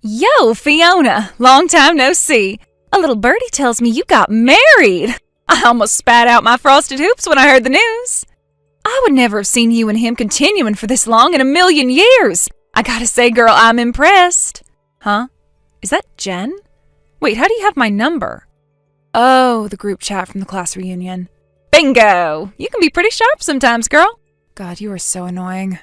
Yo, Fiona, long time no see. A little birdie tells me you got married. I almost spat out my frosted hoops when I heard the news. I would never have seen you and him continuing for this long in a million years. I gotta say, girl, I'm impressed. Huh? Is that Jen? Wait, how do you have my number? Oh, the group chat from the class reunion. Bingo! You can be pretty sharp sometimes, girl. God, you are so annoying.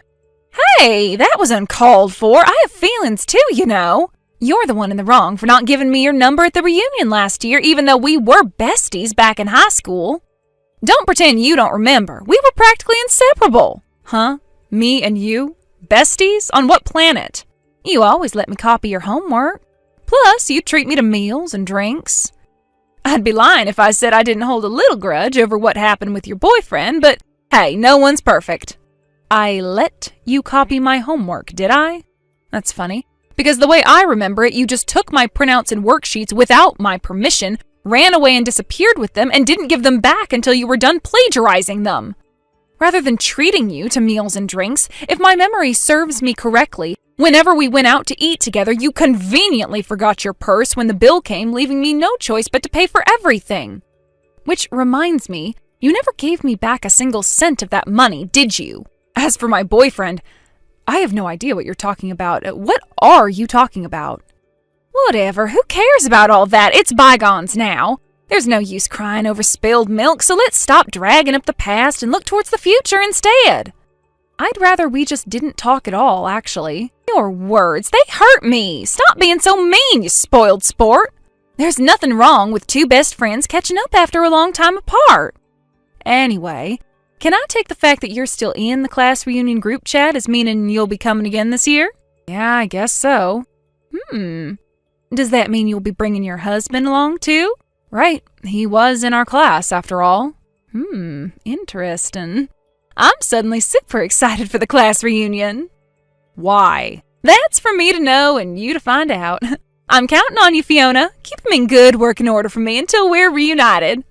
Hey, that was uncalled for. I have feelings too, you know. You're the one in the wrong for not giving me your number at the reunion last year, even though we were besties back in high school. Don't pretend you don't remember. We were practically inseparable. Huh? Me and you? Besties? On what planet? You always let me copy your homework. Plus, you treat me to meals and drinks. I'd be lying if I said I didn't hold a little grudge over what happened with your boyfriend, but hey, no one's perfect. I let you copy my homework, did I? That's funny, because the way I remember it, you just took my printouts and worksheets without my permission, ran away and disappeared with them, and didn't give them back until you were done plagiarizing them. Rather than treating you to meals and drinks, if my memory serves me correctly, whenever we went out to eat together, you conveniently forgot your purse when the bill came, leaving me no choice but to pay for everything. Which reminds me, you never gave me back a single cent of that money, did you? As for my boyfriend, I have no idea what you're talking about. What are you talking about? Whatever, who cares about all that? It's bygones now. There's no use crying over spilled milk, so let's stop dragging up the past and look towards the future instead. I'd rather we just didn't talk at all, actually. Your words, they hurt me. Stop being so mean, you spoiled sport. There's nothing wrong with two best friends catching up after a long time apart. Anyway, can I take the fact that you're still in the class reunion group chat as meaning you'll be coming again this year? Yeah, I guess so. Does that mean you'll be bringing your husband along too? Right, he was in our class after all. Interesting. I'm suddenly super excited for the class reunion. Why? That's for me to know and you to find out. I'm counting on you, Fiona. Keep him in good working order for me until we're reunited.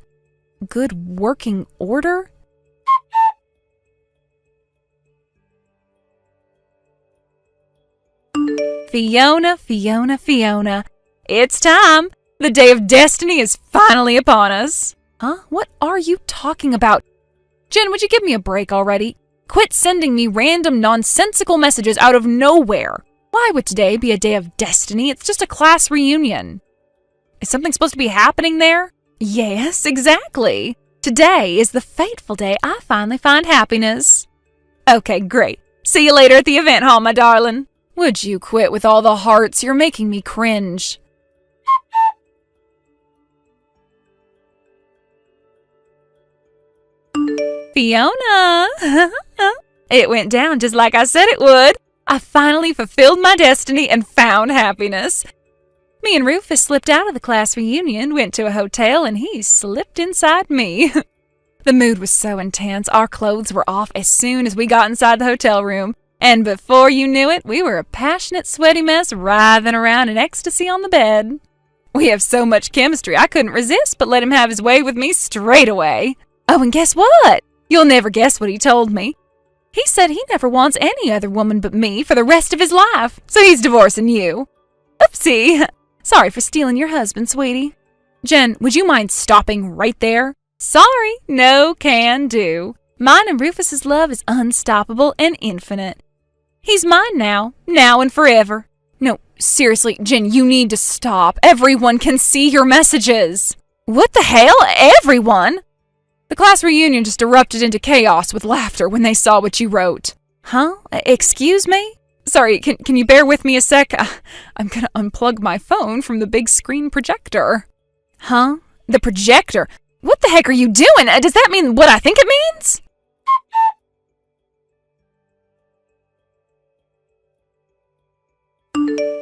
Good working order? Fiona, Fiona, Fiona. It's time. The day of destiny is finally upon us. Huh? What are you talking about? Jen, would you give me a break already? Quit sending me random nonsensical messages out of nowhere. Why would today be a day of destiny? It's just a class reunion. Is something supposed to be happening there? Yes, exactly. Today is the fateful day I finally find happiness. Okay, great. See you later at the event hall, my darling. Would you quit with all the hearts? You're making me cringe. Fiona! It went down just like I said it would. I finally fulfilled my destiny and found happiness. Me and Rufus slipped out of the class reunion, went to a hotel, and he slipped inside me. The mood was so intense, our clothes were off as soon as we got inside the hotel room. And before you knew it, we were a passionate, sweaty mess writhing around in ecstasy on the bed. We have so much chemistry, I couldn't resist but let him have his way with me straight away. Oh, and guess what? You'll never guess what he told me. He said he never wants any other woman but me for the rest of his life, so he's divorcing you. Oopsie. Sorry for stealing your husband, sweetie. Jen, would you mind stopping right there? Sorry, no can do. Mine and Rufus's love is unstoppable and infinite. He's mine now and forever. No, seriously, Jen, you need to stop. Everyone can see your messages. What the hell? Everyone? The class reunion just erupted into chaos with laughter when they saw what you wrote. Huh? Excuse me? Sorry, can you bear with me a sec? I'm gonna unplug my phone from the big screen projector. Huh? The projector? What the heck are you doing? Does that mean what I think it means?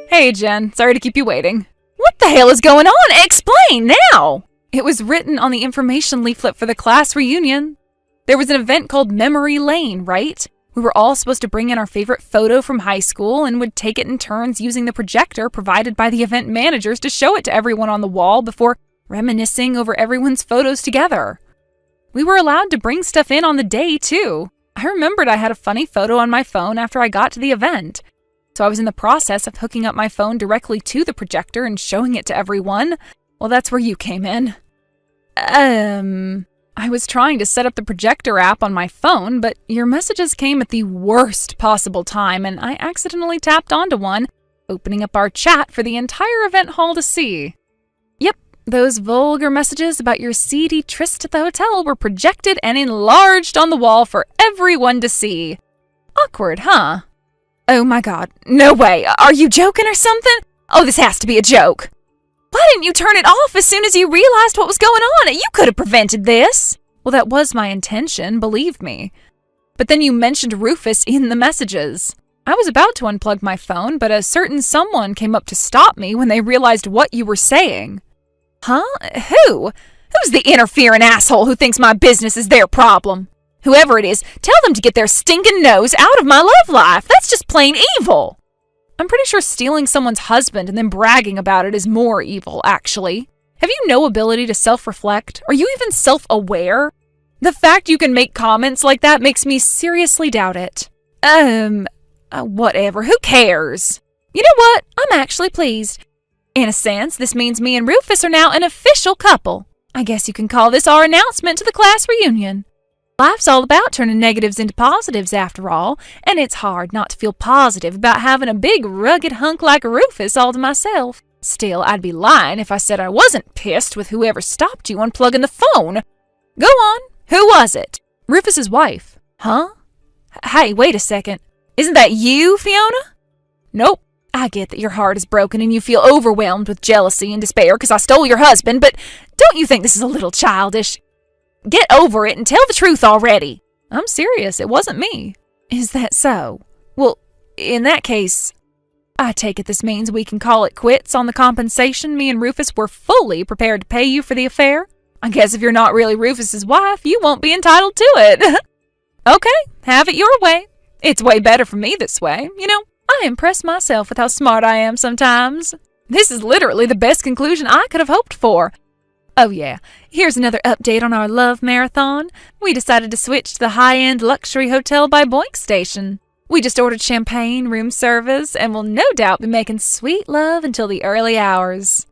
Hey, Jen. Sorry to keep you waiting. What the hell is going on? Explain now! It was written on the information leaflet for the class reunion. There was an event called Memory Lane, right? We were all supposed to bring in our favorite photo from high school and would take it in turns using the projector provided by the event managers to show it to everyone on the wall before reminiscing over everyone's photos together. We were allowed to bring stuff in on the day, too. I remembered I had a funny photo on my phone after I got to the event. So I was in the process of hooking up my phone directly to the projector and showing it to everyone. Well, that's where you came in. I was trying to set up the projector app on my phone, but your messages came at the worst possible time, and I accidentally tapped onto one, opening up our chat for the entire event hall to see. Yep, those vulgar messages about your seedy tryst at the hotel were projected and enlarged on the wall for everyone to see. Awkward, huh? Oh my god, no way. Are you joking or something? Oh, this has to be a joke. Why didn't you turn it off as soon as you realized what was going on? You could have prevented this. Well, that was my intention, believe me. But then you mentioned Rufus in the messages. I was about to unplug my phone, but a certain someone came up to stop me when they realized what you were saying. Huh? Who? Who's the interfering asshole who thinks my business is their problem? Whoever it is, tell them to get their stinking nose out of my love life. That's just plain evil. I'm pretty sure stealing someone's husband and then bragging about it is more evil, actually. Have you no ability to self-reflect? Are you even self-aware? The fact you can make comments like that makes me seriously doubt it. Whatever, who cares? You know what? I'm actually pleased. In a sense, this means me and Rufus are now an official couple. I guess you can call this our announcement to the class reunion. Life's all about turning negatives into positives after all, and it's hard not to feel positive about having a big rugged hunk like Rufus all to myself. Still, I'd be lying if I said I wasn't pissed with whoever stopped you unplugging the phone. Go on, who was it? Rufus's wife. Huh? Hey, wait a second. Isn't that you, Fiona? Nope. I get that your heart is broken and you feel overwhelmed with jealousy and despair because I stole your husband, but don't you think this is a little childish? Get over it and tell the truth already. I'm serious, it wasn't me. Is that so? Well, in that case, I take it this means we can call it quits on the compensation me and Rufus were fully prepared to pay you for the affair? I guess if you're not really Rufus's wife, you won't be entitled to it. Okay, have it your way. It's way better for me this way. You know, I impress myself with how smart I am sometimes. This is literally the best conclusion I could have hoped for. Oh yeah, here's another update on our love marathon. We decided to switch to the high-end luxury hotel by Boink Station. We just ordered champagne, room service, and will no doubt be making sweet love until the early hours.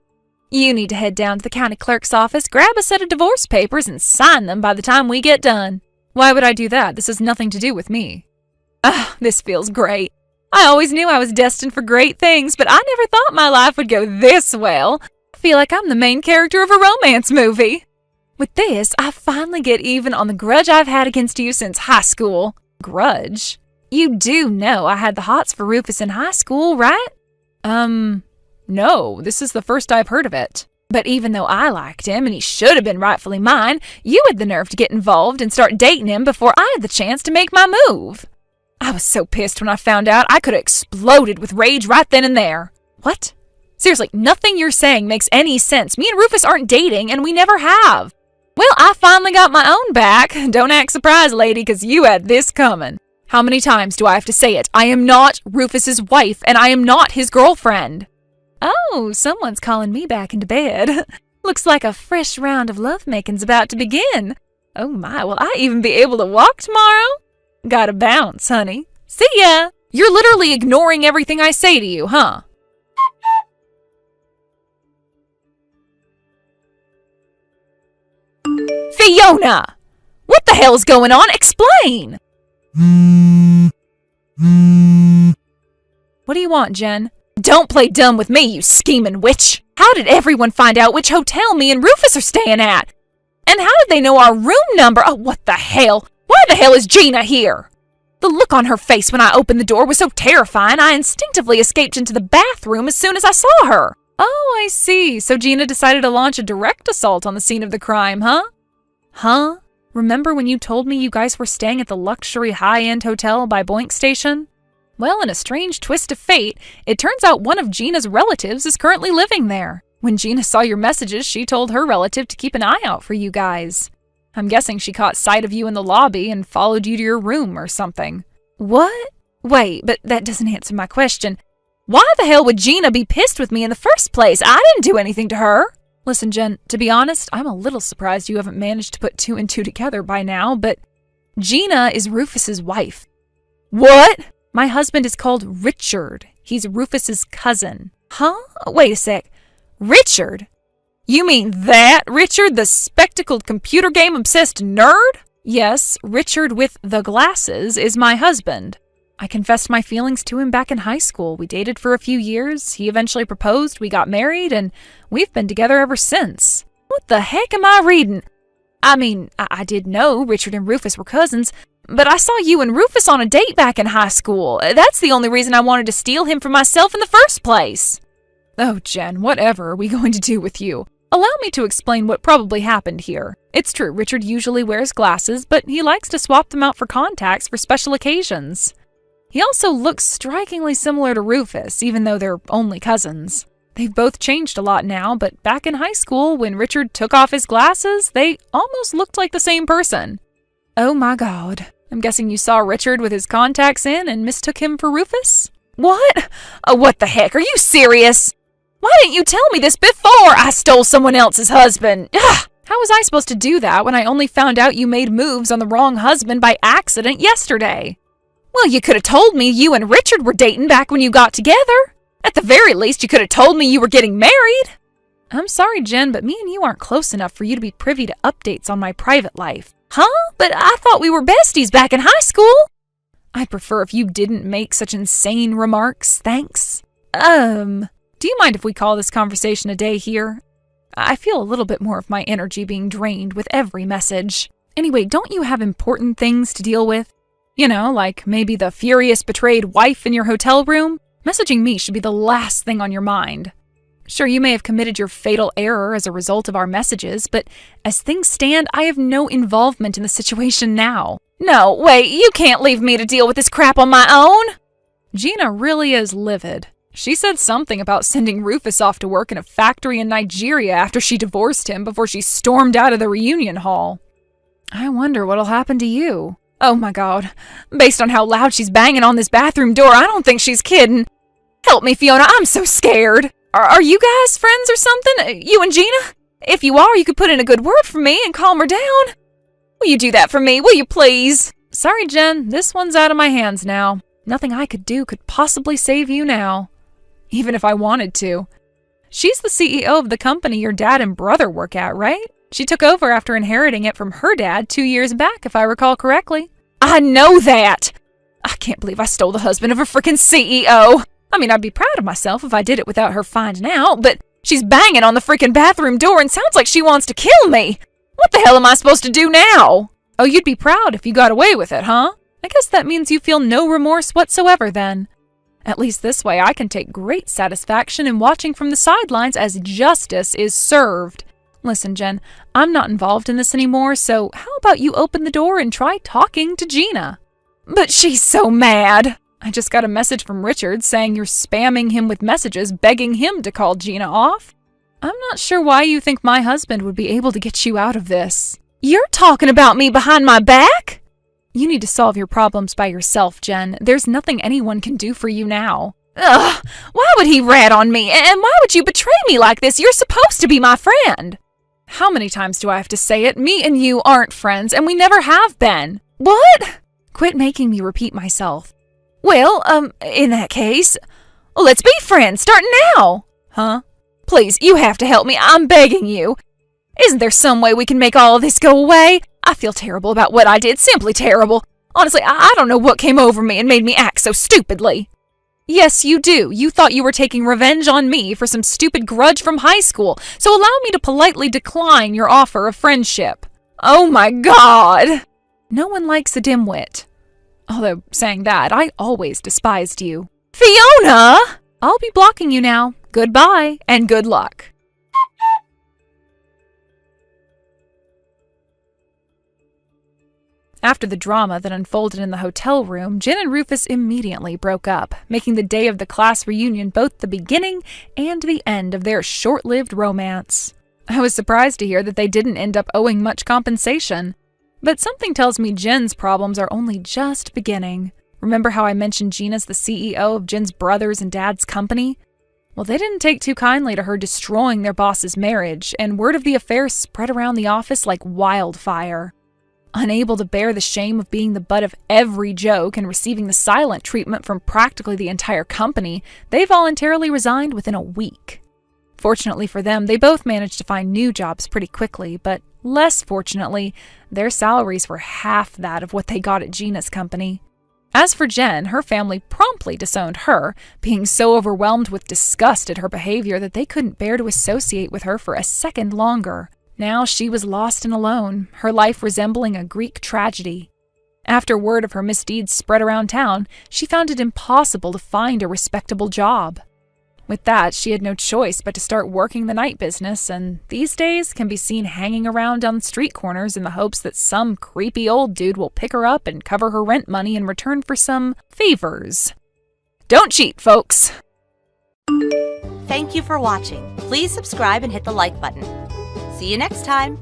You need to head down to the county clerk's office, grab a set of divorce papers, and sign them by the time we get done. Why would I do that? This has nothing to do with me. This feels great. I always knew I was destined for great things, but I never thought my life would go this well. I feel like I'm the main character of a romance movie. With this, I finally get even on the grudge I've had against you since high school. Grudge? You do know I had the hots for Rufus in high school, right? No, this is the first I've heard of it. But even though I liked him and he should have been rightfully mine, you had the nerve to get involved and start dating him before I had the chance to make my move. I was so pissed when I found out I could have exploded with rage right then and there. What? Seriously, nothing you're saying makes any sense. Me and Rufus aren't dating, and we never have. Well, I finally got my own back. Don't act surprised, lady, because you had this coming. How many times do I have to say it? I am not Rufus's wife, and I am not his girlfriend. Oh, someone's calling me back into bed. Looks like a fresh round of lovemaking about to begin. Oh my, will I even be able to walk tomorrow? Gotta bounce, honey. See ya! You're literally ignoring everything I say to you, huh? Fiona! What the hell's going on? Explain! What do you want, Jen? Don't play dumb with me, you scheming witch! How did everyone find out which hotel me and Rufus are staying at? And how did they know our room number? Oh, what the hell? Why the hell is Gina here? The look on her face when I opened the door was so terrifying, I instinctively escaped into the bathroom as soon as I saw her. Oh, I see. So Gina decided to launch a direct assault on the scene of the crime, huh? Huh? Remember when you told me you guys were staying at the luxury high-end hotel by Boink Station? Well, in a strange twist of fate, it turns out one of Gina's relatives is currently living there. When Gina saw your messages, she told her relative to keep an eye out for you guys. I'm guessing she caught sight of you in the lobby and followed you to your room or something. What? Wait, but that doesn't answer my question. Why the hell would Gina be pissed with me in the first place? I didn't do anything to her. Listen, Jen, to be honest, I'm a little surprised you haven't managed to put two and two together by now, but Gina is Rufus's wife. What? My husband is called Richard. He's Rufus's cousin. Huh? Wait a sec. Richard? You mean that Richard, the spectacled computer game obsessed nerd? Yes, Richard with the glasses is my husband. I confessed my feelings to him back in high school. We dated for a few years, he eventually proposed, we got married, and we've been together ever since. What the heck am I reading? I mean, I did know Richard and Rufus were cousins, but I saw you and Rufus on a date back in high school. That's the only reason I wanted to steal him for myself in the first place. Oh, Jen, whatever are we going to do with you? Allow me to explain what probably happened here. It's true, Richard usually wears glasses, but he likes to swap them out for contacts for special occasions. He also looks strikingly similar to Rufus, even though they're only cousins. They've both changed a lot now, but back in high school, when Richard took off his glasses, they almost looked like the same person. Oh my God. I'm guessing you saw Richard with his contacts in and mistook him for Rufus? What? Oh, what the heck? Are you serious? Why didn't you tell me this before I stole someone else's husband? Ugh! How was I supposed to do that when I only found out you made moves on the wrong husband by accident yesterday? Well, you could have told me you and Richard were dating back when you got together. At the very least, you could have told me you were getting married. I'm sorry, Jen, but me and you aren't close enough for you to be privy to updates on my private life. Huh? But I thought we were besties back in high school. I'd prefer if you didn't make such insane remarks, thanks. Do you mind if we call this conversation a day here? I feel a little bit more of my energy being drained with every message. Anyway, don't you have important things to deal with? You know, like maybe the furious betrayed wife in your hotel room? Messaging me should be the last thing on your mind. Sure, you may have committed your fatal error as a result of our messages, but as things stand, I have no involvement in the situation now. No, wait, you can't leave me to deal with this crap on my own! Gina really is livid. She said something about sending Rufus off to work in a factory in Nigeria after she divorced him before she stormed out of the reunion hall. I wonder what'll happen to you. Oh my God. Based on how loud she's banging on this bathroom door, I don't think she's kidding. Help me, Fiona, I'm so scared. Are you guys friends or something? You and Gina? If you are, you could put in a good word for me and calm her down. Will you do that for me, will you please? Sorry, Jen, this one's out of my hands now. Nothing I could do could possibly save you now. Even if I wanted to. She's the CEO of the company your dad and brother work at, right? She took over after inheriting it from her dad 2 years back, if I recall correctly. I know that! I can't believe I stole the husband of a freaking CEO. I mean, I'd be proud of myself if I did it without her finding out, but she's banging on the freaking bathroom door and sounds like she wants to kill me. What the hell am I supposed to do now? Oh, you'd be proud if you got away with it, huh? I guess that means you feel no remorse whatsoever then. At least this way I can take great satisfaction in watching from the sidelines as justice is served. Listen, Jen, I'm not involved in this anymore, so how about you open the door and try talking to Gina? But she's so mad. I just got a message from Richard saying you're spamming him with messages begging him to call Gina off. I'm not sure why you think my husband would be able to get you out of this. You're talking about me behind my back? You need to solve your problems by yourself, Jen. There's nothing anyone can do for you now. Ugh, why would he rat on me? And why would you betray me like this? You're supposed to be my friend. How many times do I have to say it? Me and you aren't friends, and we never have been. What? Quit making me repeat myself. Well, in that case, let's be friends, starting now. Huh? Please, you have to help me. I'm begging you. Isn't there some way we can make all of this go away? I feel terrible about what I did, simply terrible. Honestly, I don't know what came over me and made me act so stupidly. Yes, you do. You thought you were taking revenge on me for some stupid grudge from high school, so allow me to politely decline your offer of friendship. Oh my God! No one likes a dimwit. Although, saying that, I always despised you. Fiona! I'll be blocking you now. Goodbye, and good luck. After the drama that unfolded in the hotel room, Jen and Rufus immediately broke up, making the day of the class reunion both the beginning and the end of their short-lived romance. I was surprised to hear that they didn't end up owing much compensation. But something tells me Jen's problems are only just beginning. Remember how I mentioned Gina's the CEO of Jen's brother's and dad's company? Well, they didn't take too kindly to her destroying their boss's marriage, and word of the affair spread around the office like wildfire. Unable to bear the shame of being the butt of every joke and receiving the silent treatment from practically the entire company, they voluntarily resigned within a week. Fortunately for them, they both managed to find new jobs pretty quickly, but less fortunately, their salaries were half that of what they got at Gina's company. As for Jen, her family promptly disowned her, being so overwhelmed with disgust at her behavior that they couldn't bear to associate with her for a second longer. Now she was lost and alone, her life resembling a Greek tragedy. After word of her misdeeds spread around town, she found it impossible to find a respectable job. With that, she had no choice but to start working the night business, and these days can be seen hanging around on street corners in the hopes that some creepy old dude will pick her up and cover her rent money in return for some favors. Don't cheat, folks! Thank you for watching. Please subscribe and hit the like button. See you next time!